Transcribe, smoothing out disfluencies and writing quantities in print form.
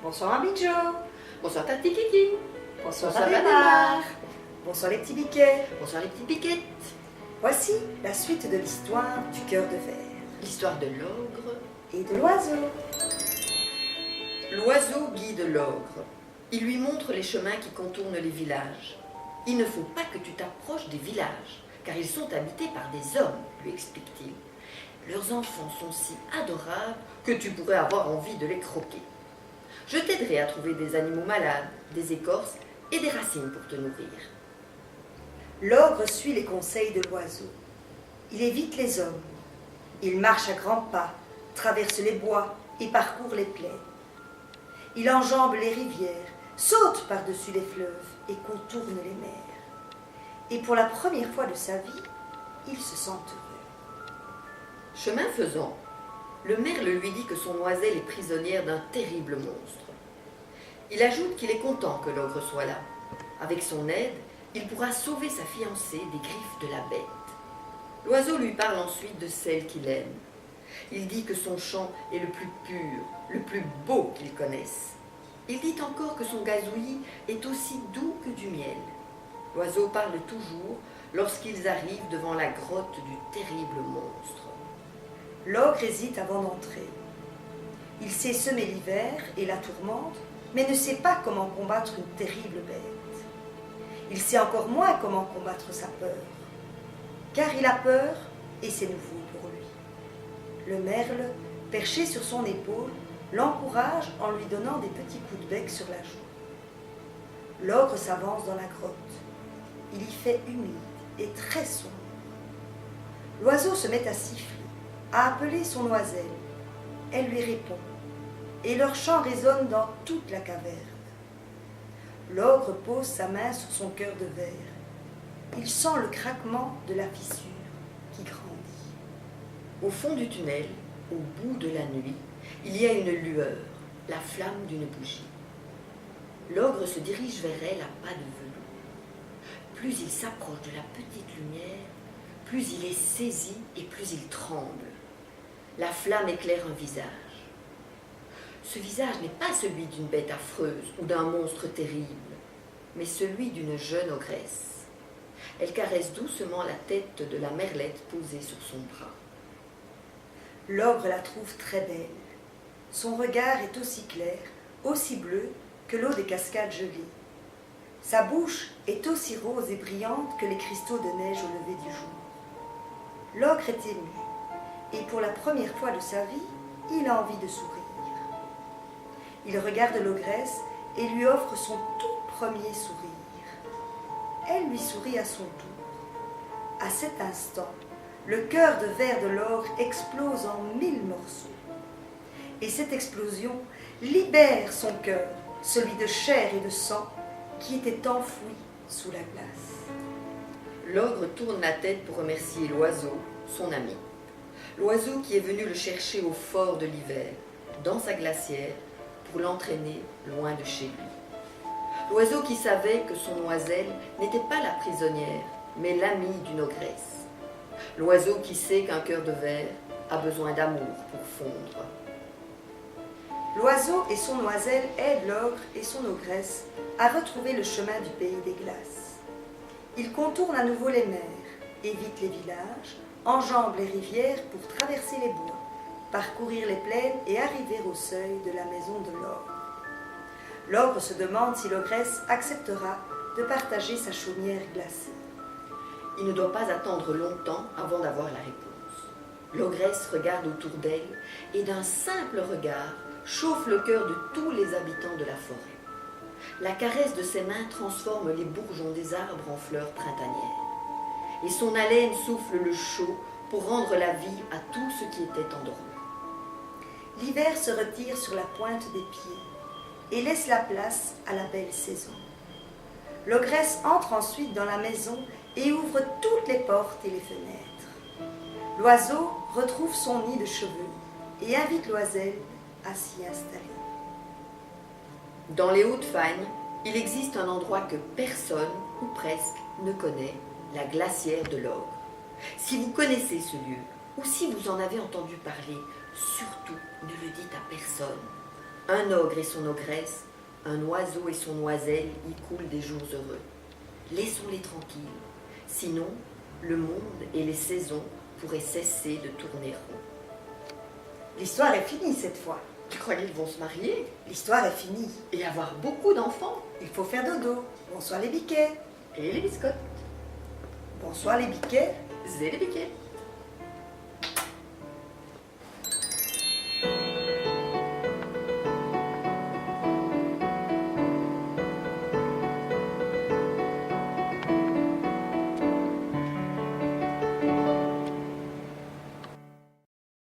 Bonsoir Mamie Jo. Bonsoir Tati Kiki. Bonsoir Bonsoir Adémar. Bonsoir les petits biquets. Bonsoir les petites piquettes. Voici la suite de l'histoire du cœur de verre. L'histoire de l'ogre. Et de l'oiseau. L'oiseau guide l'ogre. Il lui montre les chemins qui contournent les villages. Il ne faut pas que tu t'approches des villages, car ils sont habités par des hommes, lui explique-t-il. Leurs enfants sont si adorables que tu pourrais avoir envie de les croquer. Je t'aiderai à trouver des animaux malades, des écorces et des racines pour te nourrir. L'ogre suit les conseils de l'oiseau. Il évite les hommes. Il marche à grands pas, traverse les bois et parcourt les plaines. Il enjambe les rivières, saute par-dessus les fleuves et contourne les mers. Et pour la première fois de sa vie, il se sent heureux. Chemin faisant, le merle lui dit que son oiselle est prisonnière d'un terrible monstre. Il ajoute qu'il est content que l'ogre soit là. Avec son aide, il pourra sauver sa fiancée des griffes de la bête. L'oiseau lui parle ensuite de celle qu'il aime. Il dit que son chant est le plus pur, le plus beau qu'il connaisse. Il dit encore que son gazouillis est aussi doux que du miel. L'oiseau parle toujours lorsqu'ils arrivent devant la grotte du terrible monstre. L'ogre hésite avant d'entrer. Il sait semer l'hiver et la tourmente, mais ne sait pas comment combattre une terrible bête. Il sait encore moins comment combattre sa peur. Car il a peur et c'est nouveau pour lui. Le merle, perché sur son épaule, l'encourage en lui donnant des petits coups de bec sur la joue. L'ogre s'avance dans la grotte. Il y fait humide et très sombre. L'oiseau se met à siffler, à appeler son oiselle. Elle lui répond, et leur chant résonne dans toute la caverne. L'ogre pose sa main sur son cœur de verre. Il sent le craquement de la fissure qui grandit. Au fond du tunnel, au bout de la nuit, il y a une lueur, la flamme d'une bougie. L'ogre se dirige vers elle à pas de velours. Plus il s'approche de la petite lumière, plus il est saisi et plus il tremble. La flamme éclaire un visage. Ce visage n'est pas celui d'une bête affreuse ou d'un monstre terrible, mais celui d'une jeune ogresse. Elle caresse doucement la tête de la merlette posée sur son bras. L'ogre la trouve très belle. Son regard est aussi clair, aussi bleu que l'eau des cascades gelées. Sa bouche est aussi rose et brillante que les cristaux de neige au lever du jour. L'ogre est ému, et pour la première fois de sa vie, il a envie de sourire. Il regarde l'ogresse et lui offre son tout premier sourire. Elle lui sourit à son tour. À cet instant, le cœur de verre de l'ogre explose en 1000 morceaux. Et cette explosion libère son cœur, celui de chair et de sang, qui était enfoui sous la glace. L'ogre tourne la tête pour remercier l'oiseau, son ami. L'oiseau qui est venu le chercher au fort de l'hiver, dans sa glacière, pour l'entraîner loin de chez lui. L'oiseau qui savait que son oiselle n'était pas la prisonnière, mais l'amie d'une ogresse. L'oiseau qui sait qu'un cœur de verre a besoin d'amour pour fondre. L'oiseau et son oiselle aident l'ogre et son ogresse à retrouver le chemin du pays des glaces. Ils contournent à nouveau les mers, évitent les villages, enjambent les rivières pour traverser les bois, parcourir les plaines et arriver au seuil de la maison de l'ogre. L'ogre se demande si l'ogresse acceptera de partager sa chaumière glacée. Il ne doit pas attendre longtemps avant d'avoir la réponse. L'ogresse regarde autour d'elle et d'un simple regard chauffe le cœur de tous les habitants de la forêt. La caresse de ses mains transforme les bourgeons des arbres en fleurs printanières. Et son haleine souffle le chaud pour rendre la vie à tout ce qui était endormi. L'hiver se retire sur la pointe des pieds et laisse la place à la belle saison. L'ogresse entre ensuite dans la maison et ouvre toutes les portes et les fenêtres. L'oiseau retrouve son nid de cheveux et invite l'oiselle à s'y installer. Dans les Hautes-Fagnes, il existe un endroit que personne, ou presque, ne connaît, la glacière de l'ogre. Si vous connaissez ce lieu, ou si vous en avez entendu parler, surtout ne le dites à personne. Un ogre et son ogresse, un oiseau et son oiselle y coulent des jours heureux. Laissons-les tranquilles, sinon le monde et les saisons pourraient cesser de tourner rond. L'histoire est finie cette fois. Tu crois qu'ils vont se marier L'histoire est finie. et avoir beaucoup d'enfants? Il faut faire dodo. Bonsoir les biquets. Et les biscottes? Bonsoir les biquets. Et les biquets.